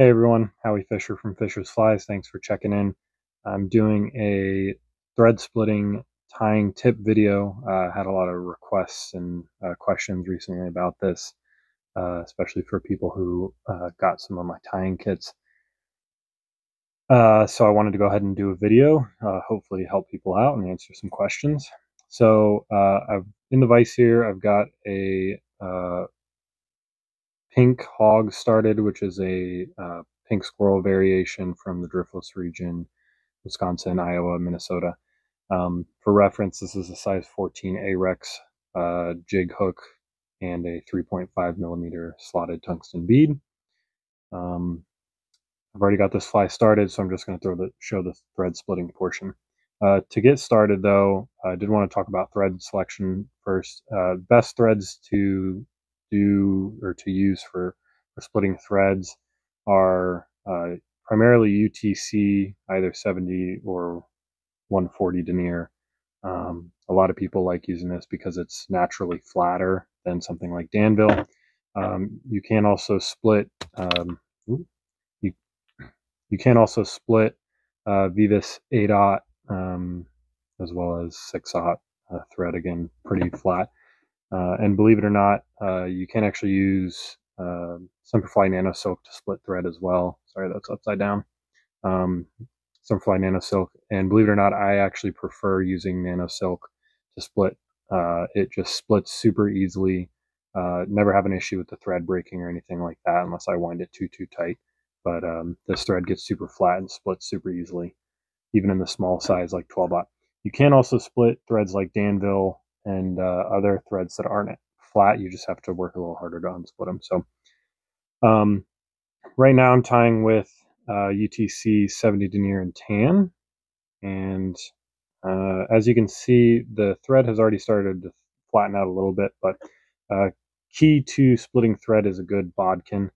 Hey everyone, Howie Fisher from Fisher's Flies. Thanks for checking in. I'm doing a thread splitting tying tip video. Had a lot of requests and questions recently about this, especially for people who got some of my tying kits. So I wanted to go ahead and do a video, hopefully help people out and answer some questions. So I've in the vise here, I've got a pink hog started, which is a pink squirrel variation from the driftless region, Wisconsin, Iowa, Minnesota. For reference, this is a size 14 Arex jig hook and a 3.5 millimeter slotted tungsten bead. I've already got this fly started, so I'm just going to show the thread splitting portion. To get started, though, I did want to talk about thread selection first. Best threads to do or to use for splitting threads are primarily UTC, either 70 or 140 denier. A lot of people like using this because it's naturally flatter than something like Danville. You can also split. You you can also split Vivus 8/0 as well as 6/0 thread, again, pretty flat. And believe it or not, you can actually use Simplify Nano Silk to split thread as well. Sorry, that's upside down. Simplify Nano Silk, and believe it or not, I actually prefer using Nano Silk to split. It just splits super easily. Never have an issue with the thread breaking or anything like that unless I wind it too tight. But this thread gets super flat and splits super easily, even in the small size like 12/0. You can also split threads like Danville and other threads that aren't flat. You just have to work a little harder to unsplit them. So right now I'm tying with UTC 70 denier and tan, and as you can see, the thread has already started to flatten out a little bit, but key to splitting thread is a good bodkin.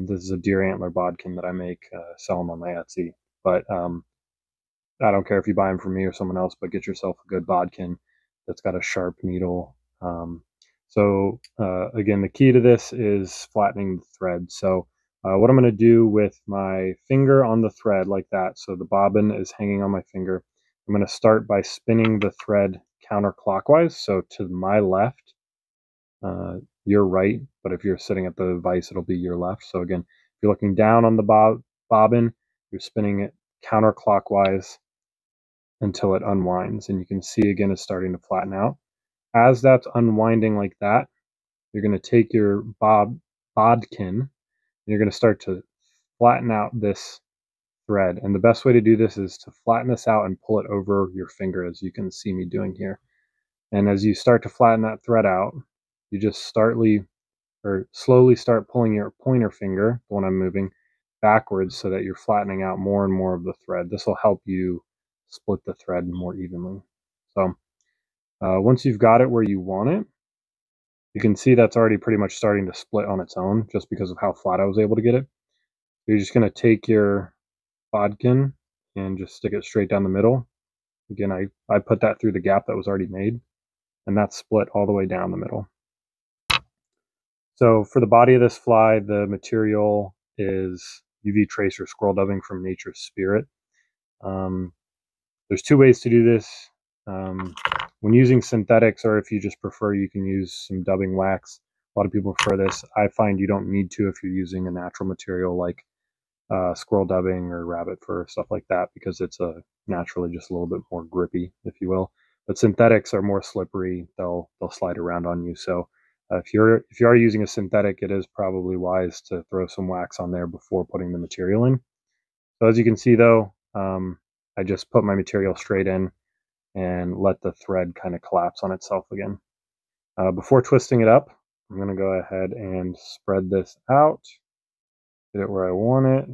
This is a deer antler bodkin that I make, sell them on my Etsy, but I don't care if you buy them from me or someone else, but get yourself a good bodkin that's got a sharp needle. Again, the key to this is flattening the thread. So what I'm going to do with my finger on the thread like that, so the bobbin is hanging on my finger, I'm going to start by spinning the thread counterclockwise, so to my left, your right, but if you're sitting at the vise, it'll be your left. So again, if you're looking down on the bobbin, you're spinning it counterclockwise until it unwinds, and you can see again it's starting to flatten out. As that's unwinding like that, you're going to take your bodkin and you're going to start to flatten out this thread. And the best way to do this is to flatten this out and pull it over your finger, as you can see me doing here. And as you start to flatten that thread out, you just slowly start pulling your pointer finger, the one I'm moving, backwards so that you're flattening out more and more of the thread. This will help you split the thread more evenly. So once you've got it where you want it, you can see that's already pretty much starting to split on its own just because of how flat I was able to get it. You're just going to take your bodkin and just stick it straight down the middle. Again, I put that through the gap that was already made, and that's split all the way down the middle. So for the body of this fly, the material is UV tracer squirrel dubbing from Nature's Spirit. There's two ways to do this. When using synthetics, or if you just prefer, you can use some dubbing wax. A lot of people prefer this. I find you don't need to if you're using a natural material like squirrel dubbing or rabbit fur, stuff like that, because it's naturally just a little bit more grippy, if you will. But synthetics are more slippery; they'll slide around on you. So if you are using a synthetic, it is probably wise to throw some wax on there before putting the material in. So as you can see, though, I just put my material straight in and let the thread kind of collapse on itself again. Before twisting it up, I'm going to go ahead and spread this out, get it where I want it,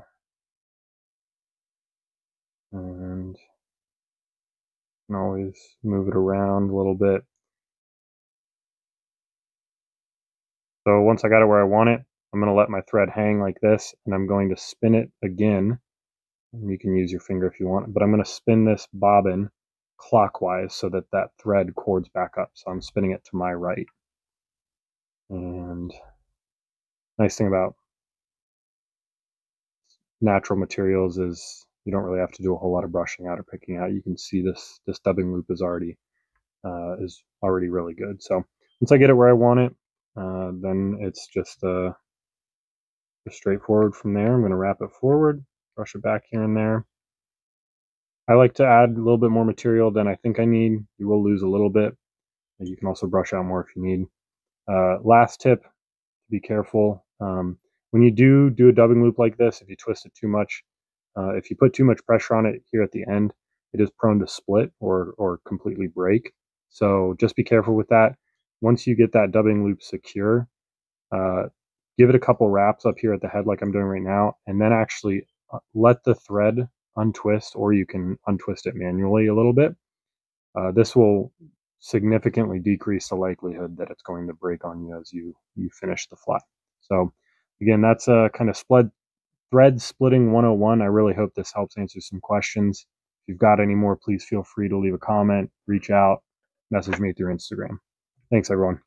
and can always move it around a little bit. So once I got it where I want it, I'm going to let my thread hang like this, and I'm going to spin it again. And you can use your finger if you want, but I'm going to spin this bobbin clockwise so that that thread cords back up. So I'm spinning it to my right. And nice thing about natural materials is you don't really have to do a whole lot of brushing out or picking out. You can see this dubbing loop is already really good. So once I get it where I want it, then it's just straightforward from there. I'm going to wrap it forward, brush it back here and there. I like to add a little bit more material than I think I need. You will lose a little bit. You can also brush out more if you need. Last tip, be careful. When you do a dubbing loop like this, if you twist it too much, if you put too much pressure on it here at the end, it is prone to split or completely break. So just be careful with that. Once you get that dubbing loop secure, give it a couple wraps up here at the head like I'm doing right now, and then actually let the thread untwist, or you can untwist it manually a little bit. This will significantly decrease the likelihood that it's going to break on you as you finish the flat. So again, that's a kind of thread splitting 101. I really hope this helps answer some questions. If you've got any more, please feel free to leave a comment, reach out, message me through Instagram. Thanks, everyone.